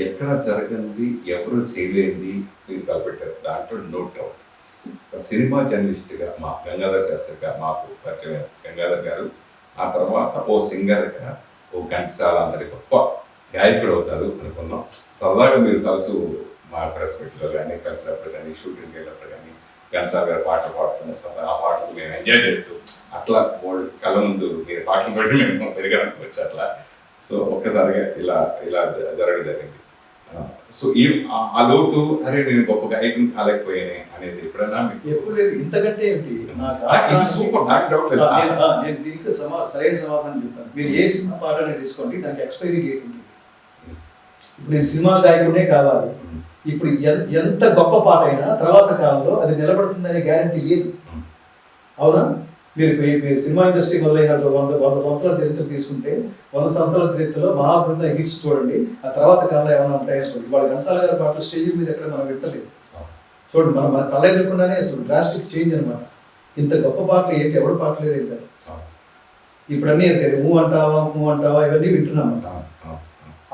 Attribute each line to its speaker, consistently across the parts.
Speaker 1: ఎక్కడ జరగనిది, ఎవరు చేయలేనిది మీరు తలపెట్టారు. దాంట్లో నో డౌట్. ఒక సినిమా జర్నలిస్ట్‌గా మా గంగాధర్ శాస్త్రిగా మాకు పరిచయమైన గంగాధర్ గారు, ఆ తర్వాత ఓ సింగర్‌గా, ఓ ఘంటసాల అంతటి గొప్ప గాయకుడు అవుతారు అనుకున్నాం. సరదాగా మీరు తరచూ మా ప్రెస్ మీట్‌లో గానీ, కలిసినప్పుడు గానీ, షూటింగ్‌కి వెళ్ళినప్పుడు గానీ, ఘంటసాల గారు పాటలు పాడుతున్న సరదా ఆ పాటలు మేము ఎంజాయ్ చేస్తూ అట్లా బోలెడు కళ్ళ ముందు మీరు పాటలు పాడి మేము పెరిగామనుకోవచ్చు అట్లా. సో, ఒక్కసారిగా ఇలా ఇలా జరగడం జరిగింది. సో, ఆ లోటు అరే నేను గొప్ప గాయకుడిని కాలేకపోయానే అనేది ఎప్పుడైనా మీకు
Speaker 2: ఎప్పుడు లేదు. ఇంతకంటే ఏంటి
Speaker 1: ఇది సూపర్, నాకు డౌట్ లేదు.
Speaker 2: నేను దీనికి సరైన సమాధానం చెప్తాను. మీరు ఏ సినిమా పాట అనేది తీసుకోండి, దానికి ఎక్స్పైరీ డేట్ ఉంటుంది. ఇప్పుడు నేను సినిమా గాయకుడే కావాలి, ఇప్పుడు ఎంత గొప్ప పాట అయినా తర్వాత కాలంలో అది నిలబడుతుందనే గ్యారంటీ లేదు. అవునా? మీరు సినిమా ఇండస్ట్రీ మొదలైన 100 సంవత్సరాల చరిత్ర తీసుకుంటే 100 సంవత్సరాల చరిత్రలో మహాద్భుత హిట్స్ చూడండి, ఆ తర్వాత కాలంలో ఏమైనా ఉంటాయని చూడండి. వాళ్ళ ఘంటసాల గారి పాటలు స్టేజ్ మీద ఎక్కడ మనం వింటలేదు. చూడండి, మన కళ్ళ ఎదుర్కొండానే అసలు డ్రాస్టిక్ చేంజ్ అనమాట. ఇంత గొప్ప పాటలు ఏంటి, ఎవరు పాటలేదు ఏంటంటే ఇప్పుడు అన్నీ నువ్వు అంటావా ఇవన్నీ వింటున్నాం.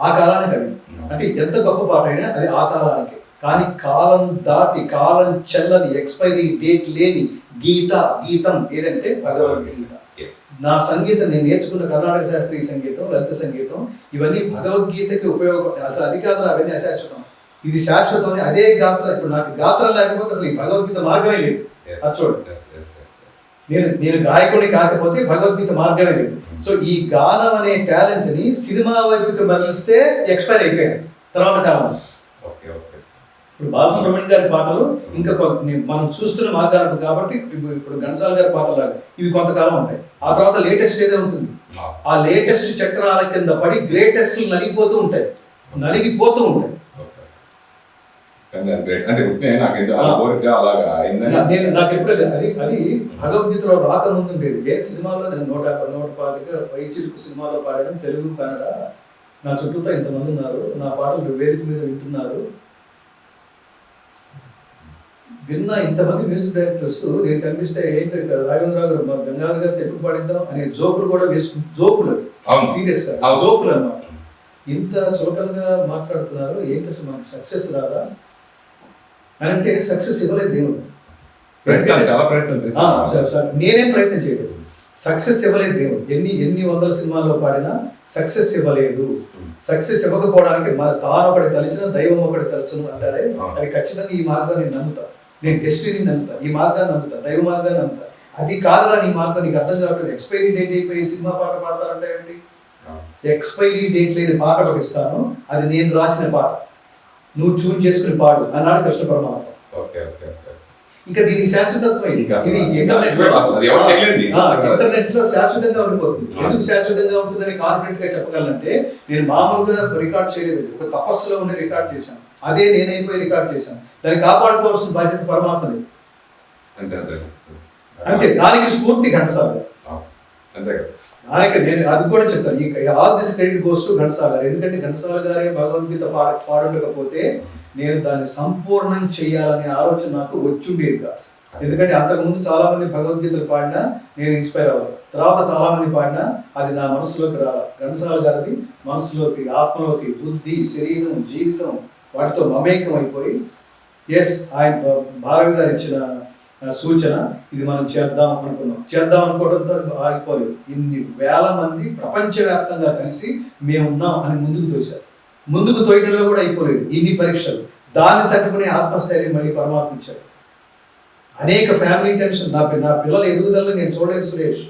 Speaker 2: ఆ కాలానికి అది అంటే ఎంత గొప్ప పాట అయినా అది ఆ కాలానికి. కానీ కాలం దాటి కాలం చెల్లని ఎక్స్పైరీ డేట్ లేని గీతం ఏదంటే భగవద్గీత. నా సంగీతం నేను నేర్చుకున్న కర్ణాటక శాస్త్రీయ సంగీతం, లలిత సంగీతం ఇవన్నీ భగవద్గీతకి ఉపయోగపడతాయి. అసలు అది కాదు, అవన్నీ అశాశ్వతం. ఇది శాశ్వతం. అదే గాత్రం. ఇప్పుడు నాకు గాత్రం లేకపోతే అసలు ఈ భగవద్గీత మార్గమే లేదు. అది చూడండి, నేను గాయకుడి కాకపోతే భగవద్గీత మార్గమే లేదు. సో ఈ గానం అనే టాలెంట్ ని సినిమా వైపుకి మరలిస్తే ఎక్స్పైర్ అయిపోయాయి తర్వాత కాలం. ఇప్పుడు బాలసుబ్రహ్మణ్యం గారి పాటలు ఇంకా మనం చూస్తున్న మార్గాలు కాబట్టి ఇప్పుడు ఘంటసాల గారి పాటలు లాగా ఇవి కొంతకాలం ఉంటాయి. ఆ తర్వాత లేటెస్ట్ ఏదో ఉంటుంది. ఆ లేటెస్ట్ చక్రాల కింద పడి గ్రేటెస్ట్ నలిగిపోతూ ఉంటాయి. నాకు ఎప్పుడు అది భగవద్గీతలో రాకముందు ఉండేది. ఏ సినిమాలో నేను 150 పైచిలుకు సినిమాలో పాడడం, తెలుగు కన్నడ, నా చుట్టూతో ఇంతమంది ఉన్నారు, నా పాటలు వేదిక మీద వింటున్నారు, విన్న ఇంతమంది మ్యూజిక్ డైరెక్టర్స్ నేను కనిపిస్తే ఏంటి రాఘవేంద్రరావు గారు గంగాధర్ గారితో ఎప్పుడు పాడిద్దాం అనే జోకులు కూడా జోకులు సీరియస్ గా జోకులు అన్నమాట. ఇంత చులకనగా మాట్లాడుతున్నారు, ఏంటి అసలు మనకి సక్సెస్ రాదా అని అంటే సక్సెస్ ఇవ్వలేదు దేవుడు. నేనేం ప్రయత్నం చేయలేదు, సక్సెస్ ఇవ్వలేదు దేవుడు. ఎన్ని వందల సినిమాల్లో పాడినా సక్సెస్ ఇవ్వలేదు. సక్సెస్ ఇవ్వకపోవడానికి మన తాను ఒకటి తలిచిన దైవం ఒకటి తలచను అంటారే, అది ఖచ్చితంగా ఈ మార్గాన్ని నమ్ముతా. నేను డెస్టినీ నమ్ముతా, ఈ మార్గాన్ని నమ్ముతా, దైవ మార్గాన్ని నమ్ముతా. అది కాదురా నీ మార్గం, నీకు అర్థం కావట్లేదు. ఎక్స్పైరీ డేట్ అయిపోయి సినిమా పాట పాడతారంటే ఏంటి? ఎక్స్పైరీ డేట్ లేని పాట పడిస్తాను, అది నేను రాసిన పాట, నువ్వు చూన్ చేసుకుని పాడు అన్నాడు కృష్ణ పరమాత్మ. ఇంకా దీనికి శాశ్వతత్వం ఇది ఇంటర్నెట్ లో శాశ్వతంగా ఉండిపోతుంది. ఎందుకు శాశ్వతంగా ఉంటుందని కాన్ఫిడెంట్ గా చెప్పగలంటే, నేను మామూలుగా రికార్డ్ చేయలేదు, ఒక తపస్సులో ఉండి రికార్డ్ చేశాను. అదే నేనైపోయి రికార్డ్ చేశాను. దాన్ని కాపాడుకోవాల్సిన బాధ్యత పరమాత్మది. అంతే, దానికి స్ఫూర్తి ఘంటసాల. దానికి నేను అది కూడా చెప్తాను, all this credit goes to Ghantasala. ఎందుకంటే ఘంటసాల గారే భగవద్గీత పాడుండకపోతే నేను దాన్ని సంపూర్ణం చేయాలనే ఆలోచన నాకు వచ్చుండేది కాదు. ఎందుకంటే అంతకుముందు చాలా మంది భగవద్గీతలు పాడినా నేను ఇన్స్పైర్ అవ్వాలి, తర్వాత చాలా మంది పాడినా అది నా మనసులోకి రావాలి. ఘంటసాల గారిది మనసులోకి, ఆత్మలోకి, బుద్ధి, శరీరం, జీవితం వాటితో మమేకం అయిపోయి, ఎస్ ఆయన భారవి గారు ఇచ్చిన సూచన, ఇది మనం చేద్దాం అనుకోవడంతో అది ఆగిపోలేదు. ఇన్ని వేల మంది ప్రపంచవ్యాప్తంగా కలిసి మేమున్నాం అని ముందుకు తోయడంలో కూడా అయిపోలేదు. ఇన్ని పరీక్షలు, దాన్ని తట్టుకునే ఆత్మస్థైర్యం మళ్ళీ పరమాత్మ ఇచ్చాడు. అనేక ఫ్యామిలీ టెన్షన్, నా పిల్లల ఎదుగుదల నేను చూడలేదు సురేష్.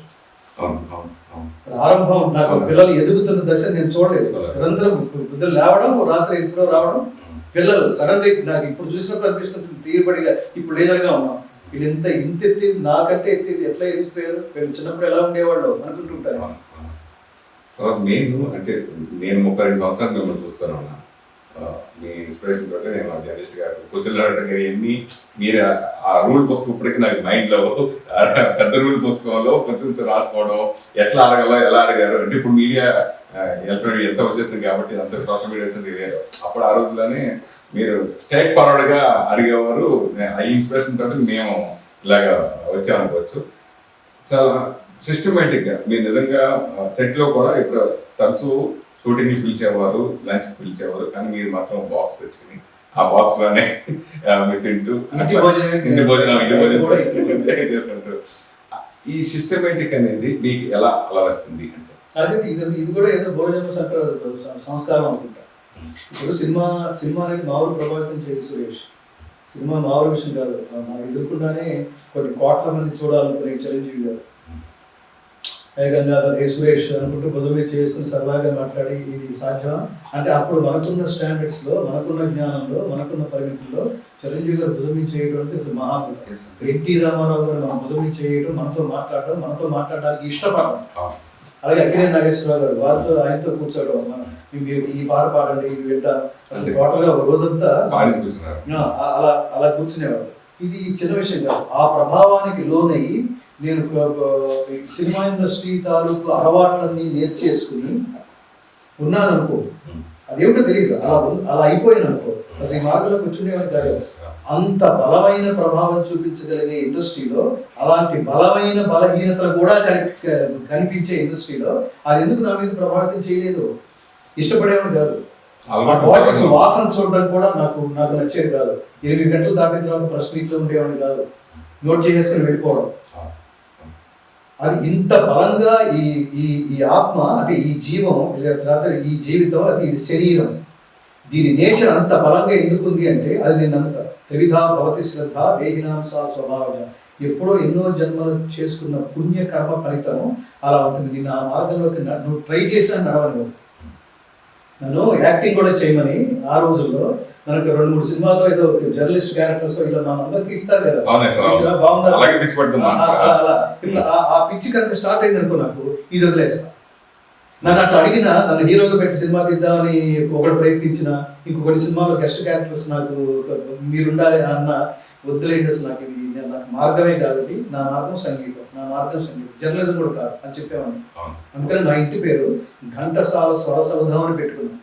Speaker 2: ప్రారంభం నాకు పిల్లలు ఎదుగుతున్న దశ నేను చూడలేదు. నిరంతరం బుద్ధులు లేవడం, రాత్రి ఎప్పుడో రావడం, పిల్లలు సడన్ గా నాకు ఇప్పుడు చూసినప్పుడు అనిపిస్తుంది తీరుబడిగా ఇప్పుడు లేదర్గా ఉన్నాం. వీళ్ళు ఇంత ఎత్తి నాకంటే ఎత్తి ఎట్లా ఎదిగిపోయారు, వీళ్ళు చిన్నప్పుడు ఎలా ఉండేవాళ్ళు అనుకుంటుంటారు.
Speaker 1: అంటే నేను 32 సంవత్సరాలు మిమ్మల్ని చూస్తాను అన్న. మీ ఇన్స్పిరేషన్ తోటి నేను జర్నలిస్ట్ గారు కూర్చోలేడటం కానీ ఎన్ని మీరు ఆ రూల్ పుస్తకం ఇప్పటికీ నాకు మైండ్లో పెద్ద రూల్ పుస్తకంలో క్వశ్చన్స్ రాసుకోవడం, ఎట్లా అడగాలో ఎలా అడిగారు అంటే ఇప్పుడు మీడియా ఎలక్ట్రానిక్ ఎంత వచ్చేసింది కాబట్టి అంత సోషల్ మీడియా వచ్చింది వేరు. అప్పుడు ఆ రోజుల్లోనే మీరు స్ట్రైట్ ఫార్వర్డ్గా అడిగేవారు. ఆ ఇన్స్పిరేషన్ తోటి మేము ఇలాగా వచ్చామనుకోవచ్చు. చాలా సిస్టమేటిక్గా మీరు నిజంగా సెట్లో కూడా ఇప్పుడు తరచూ షూటింగ్ పిలిచేవారు, లంచ్ పిలిచేవారు, కానీ మీరు మాత్రం బాక్స్ తెచ్చింది ఆ బాక్స్ లోనే మీరు తింటూ
Speaker 2: ఇంటి భోజనమే
Speaker 1: ఇంటి భోజనం చేసుకుంటూ ఈ సిస్టమేటిక్ అనేది మీకు ఎలా అలవడుతుంది అంటే
Speaker 2: అదే ఇది కూడా ఏదో భోజన సంస్కారం అనుకుంటా. ఇప్పుడు సినిమా అనేది మామూలు ప్రభావితం చేయదు సురేష్. సినిమా మామూలు విషయం కాదు. మనం ఎదుర్కొండానే కొన్ని కోట్ల మంది చూడాలనుకునే చిరంజీవి గారు ఏ గంగాధర్ ఏ సురేష్ అనుకుంటూ భుజం మీద చేసుకుని సరదాగా మాట్లాడి ఇది సాధ్యమా అంటే అప్పుడు మనకున్న స్టాండర్డ్స్ లో, మనకున్న జ్ఞానంలో, మనకున్న పరిమితుల్లో చిరంజీవి గారు భుజం మీద చేయడం అంటే అసలు మహాద్భుతం. ఎన్టీ రామారావు గారు మన భుజం మీద చేయడం, మనతో మాట్లాడడానికి ఇష్టపడడం. అలాగే అక్కినేని నాగేశ్వరరావు గారు వారితో ఆయనతో కూర్చోవడం, మీరు ఈ పాట పాడండి ఇది వింటాను, అసలు టోటల్ గా రోజంతా అలా కూర్చునేవాడు. ఇది చిన్న విషయం కాదు. ఆ ప్రభావానికి లోనయ్యి నేను సినిమా ఇండస్ట్రీ తాలూకు అలవాట్లన్నీ నేర్చేసుకుని ఉన్నాను అనుకో, అదేమిటో తెలియదు, అలా అయిపోయాను అనుకో, అసలు ఈ మార్గంలో కూర్చునేవాడు కాదు. అంత బలమైన ప్రభావం చూపించగలిగే ఇండస్ట్రీలో, అలాంటి బలమైన బలహీనతలు కూడా కనిపించే ఇండస్ట్రీలో అది ఎందుకు నా మీద ప్రభావితం చేయలేదు? ఇష్టపడేవాడు కాదు. వాసన చూడడం కూడా నాకు నచ్చేది కాదు. 8 గంటలు దాటిన తర్వాత ప్రెస్ మీట్లో ఉండేవాడు కాదు, నోట్ చేసుకుని వెళ్ళిపోవడం. అది ఇంత బలంగా ఈ ఆత్మ అంటే ఈ జీవం తర్వాత ఈ జీవితం అది ఇది శరీరం, దీని నేచర్ అంత బలంగా ఎందుకుంది అంటే అది నేను నమ్ముతా. త్రివిధా భవతి శ్రద్ధ దేహినాం సా స్వభావజ. ఎప్పుడో ఎన్నో జన్మలు చేసుకున్న పుణ్యకర్మ ఫలితం అలా ఉంటుంది. నేను ఆ మార్గంలోకి నువ్వు ట్రై చేసినా నడవని. నన్ను యాక్టింగ్ కూడా చేయమని ఆ రోజుల్లో మనకు 2-3 సినిమాల్లో ఏదో జర్నలిస్ట్ క్యారెక్టర్స్ ఇలా మనందరికి ఇస్తారు కదా, ఆ పిచ్చి కనుక స్టార్ట్ అయింది అనుకో నాకు ఇది వదిలేస్తా. నన్ను అట్లా అడిగినా, నన్ను హీరోగా పెట్టి సినిమా తీద్దామని ఒకటి ప్రయత్నించిన, ఇంకొకటి సినిమాలో గెస్ట్ క్యారెక్టర్స్ నాకు మీరుండాలి అన్న, వద్దులేండి అసలు నాకు ఇది నాకు మార్గమే కాదు, ఇది నా మార్గం సంగీతం, నా మార్గం సంగీతం, జర్నలిజం కూడా కాదు అని చెప్పేవాడిని. అందుకని నా ఇంటి పేరు ఘంటసాల స్వరసౌధం అని పెట్టుకున్నాను.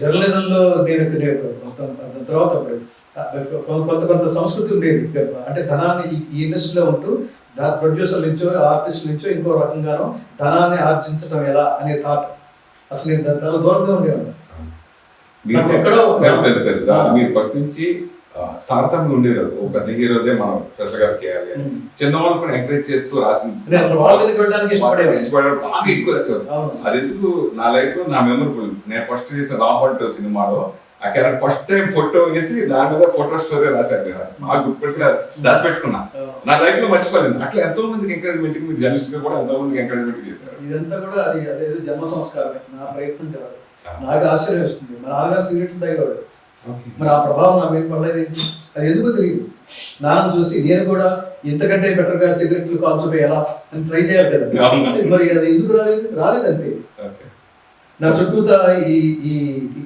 Speaker 2: జర్నలిజంలో నేను తర్వాత కొంత సంస్కృతి ఉండేది. అంటే ధనాన్ని ఈ ఇండస్ట్రీలో ఉంటూ ప్రొడ్యూసర్ నుంచో ఆర్టిస్ట్ నుంచో ఇంకో రకంగానో ధనాన్ని ఆర్జించడం ఎలా అనే థాట్ అసలు నేను చాలా దూరంగా ఉండేవాడిని. ఎక్కడో
Speaker 1: మీరు ఫస్ట్ నుంచి తారతమ్యం ఉండేది. ఒక పెద్ద హీరోదే మనం స్పెషల్ గా చేయాలి అని చిన్నవాళ్ళు కూడా ఎంకరేజ్ చేస్తూ రాసింది ఇష్టపడారు, బాగా ఎక్కువ రాశారు. అది ఎందుకు నా లైఫ్ నా మెమరబుల్. నేను ఫస్ట్ చేసిన రాంబంటో సినిమాలో ఆ క్యారెక్టర్ ఫస్ట్ టైం ఫోటో వేసి దాని మీద ఫోటో స్టోరీ రాశాను. నేను బాగా గుర్తుపెట్టుకున్నా, దాచిపెట్టుకున్నా, నా లైఫ్ లో మర్చిపోలేను. అట్లా ఎంతో మందికి ఎంకరేజ్మెంట్, మీరు జర్నలిస్ట్ గా కూడా ఎంతో మందికి ఎంకరేజ్మెంట్ చేశారు.
Speaker 2: ఇదంతా కూడా అదేదో జన్మ సంస్కారమే, నా ప్రయత్నం కాదు. నాకు ఆశ్చర్యం వస్తుంది, మా నాన్నగారు సిగరెట్లు తాగేవాడు, మరి ఆ ప్రభావం నా మీద పడలేదు. అది ఎందుకో తెలియదు. నాన్న చూసి నేను కూడా ఇంతకంటే బెటర్ గా సిగరెట్లు కాల్చిపోయేలా అని ట్రై చేయాలి కదా, మరి అది ఎందుకు రాలేదంతే. నా చుట్టూతా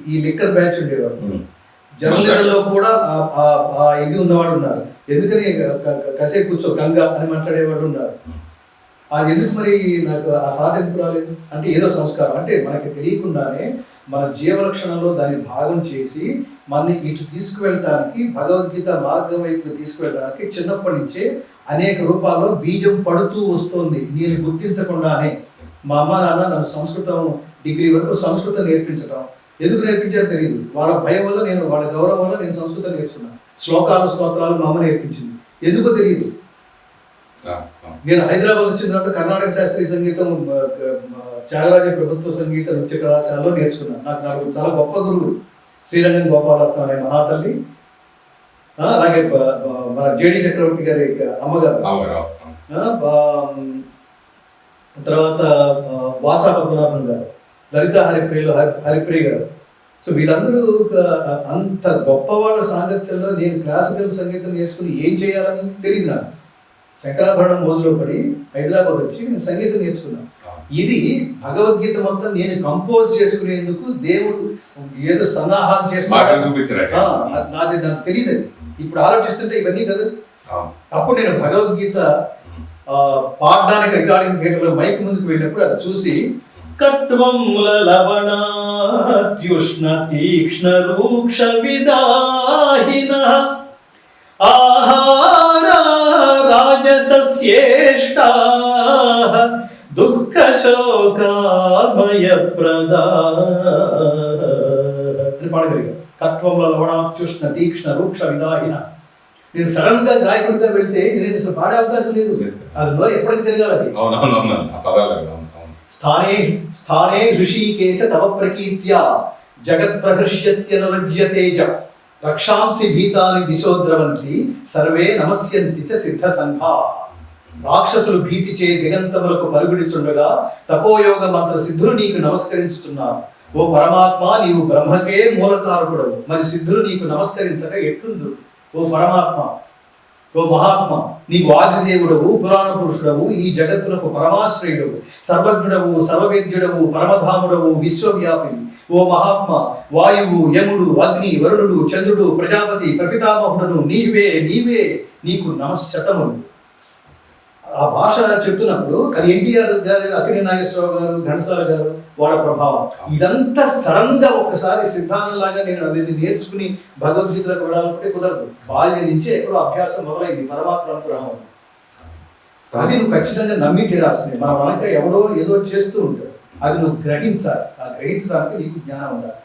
Speaker 2: ఈ లిక్కర్ బ్యాచ్ ఉండేవాడు. జర్నలిజంలో కూడా ఇది ఉన్నవాడు ఉన్నారు. ఎందుకని కసే కూర్చో గంగా అని మాట్లాడేవాడు ఉన్నారు. అది ఎందుకు మరి నాకు ఆ థాట్ ఎందుకు రాలేదు అంటే ఏదో సంస్కారం. అంటే మనకి తెలియకుండానే మన జీవలక్షణంలో దాన్ని భాగం చేసి మనని ఇటు తీసుకువెళ్ళటానికి, భగవద్గీత మార్గం వైపు తీసుకువెళ్ళడానికి చిన్నప్పటి నుంచే అనేక రూపాల్లో బీజం పడుతూ వస్తుంది. నేను గుర్తించకుండానే మా అమ్మ నాన్న నన్ను సంస్కృతం డిగ్రీ వరకు సంస్కృతం నేర్పించడం, ఎందుకు నేర్పించారో తెలియదు. వాళ్ళ భయం వల్ల, నేను వాళ్ళ గౌరవం వల్ల నేను సంస్కృతం నేర్చుకున్నాను. శ్లోకాలు స్తోత్రాలు మా అమ్మ నేర్పించింది, ఎందుకో తెలియదు. నేను హైదరాబాద్ వచ్చిన తర్వాత కర్ణాటక శాస్త్రీయ సంగీతం, త్యాగరాజ ప్రభుత్వ సంగీత నృత్య కళాశాలలో నేర్చుకున్నాను. నాకు చాలా గొప్ప గురువు శ్రీరంగం గోపాలరత్న అనే మహాతల్లి, అలాగే మన జేడి చక్రవర్తి గారి అమ్మగారు, తర్వాత వాసా పద్మనాభం గారు, లలిత హరిప్రియ గారు. సో వీళ్ళందరూ అంత గొప్ప వాళ్ళ సాంగత్యంలో నేను క్లాసికల్ సంగీతం నేర్చుకుని ఏం చేయాలని తెలియదు నాకు. శంకరాభరణం మోజులో పడి హైదరాబాద్ వచ్చి నేను సంగీతం నేర్చుకున్నాను. ఇది భగవద్గీత మొత్తం నేను కంపోజ్ చేసుకునేందుకు దేవుడు ఏదో సన్నాహాలు చేస్తున్నా, నాది నాకు తెలియదు. ఇప్పుడు ఆలోచిస్తుంటే ఇవన్నీ కదా. అప్పుడు నేను భగవద్గీత పాడడానికి రికార్డింగ్ థియేటర్లో మైక్ ముందుకు వెళ్ళినప్పుడు అది చూసి కట్వంల లవణాత్యుష్ణ తీక్ష్ణ రూక్ష విదాహిన ఆహార రాజసస్యేష్టా దుఃఖ శోకామయ ప్రదా అని పాడగలిగాను. కట్వంలో లవణాత్యుష్ణ తీక్ష్ణ రూక్ష విదాహిన. నేను సడన్ గా గాయకుడిగా వెళ్తే ఇది నేను అసలు పాడే అవకాశం లేదు. అది నోరు ఎప్పటికీ తిరగాలి. అది
Speaker 1: అవునవునవును ఆ పదాలు
Speaker 2: స్థానే స్థానే ఋషికేశ తవ ప్రకీర్త్యా జగత్ ప్రహర్ష్యత్యనురజ్య తేజ రక్షాంసి భీతాని దిశోద్రవంతి సర్వే నమస్యంతి చ సిద్ధ సంఘా. రాక్షసులు భీతిచే దిగంతములకు పరుగుడిచుండగా తపోయోగ మంత్ర సిద్ధులు నీకు నమస్కరించుతున్నారు. ఓ పరమాత్మ, నీవు బ్రహ్మకే మూలకారకుడవు, మరి సిద్ధులు నీకు నమస్కరించక ఎట్లుందు? ఓ పరమాత్మ, ఓ మహాత్మ, నీవు ఆదిదేవుడవు, పురాణ పురుషుడవు, ఈ జగత్తునకు పరమాశ్రయుడవు, సర్వజ్ఞుడవు, సర్వవేద్యుడవు, పరమధాముడవు, విశ్వవ్యాపిని. ఓ మహాత్మ, వాయువు, యముడు, అగ్ని, వరుణుడు, చంద్రుడు, ప్రజాపతి, ప్రపితామహుడను నీవే నీవే, నీకు నమశ్శతములు. ఆ భాష చెప్తున్నప్పుడు అది ఎన్టీఆర్ గారు, అక్కినే నాగేశ్వరరావు గారు, ఘంటసాల గారు, వాళ్ళ ప్రభావం. ఇదంతా సడన్ గా ఒక్కసారి సిద్ధాంతంలాగా నేను అది నేర్చుకుని భగవద్గీతలకు వెళ్ళాలంటే కుదరదు. బాల్యం నుంచే ఎక్కడో అభ్యాసం మొదలైంది పరమాత్మ అనుగ్రహం. అది నువ్వు ఖచ్చితంగా నమ్మి తీరాల్సిందే. మన వెనక ఎవడో ఏదో చేస్తూ ఉంటాడు, అది నువ్వు గ్రహించాలి. ఆ గ్రహించడానికి నీకు జ్ఞానం ఉండాలి.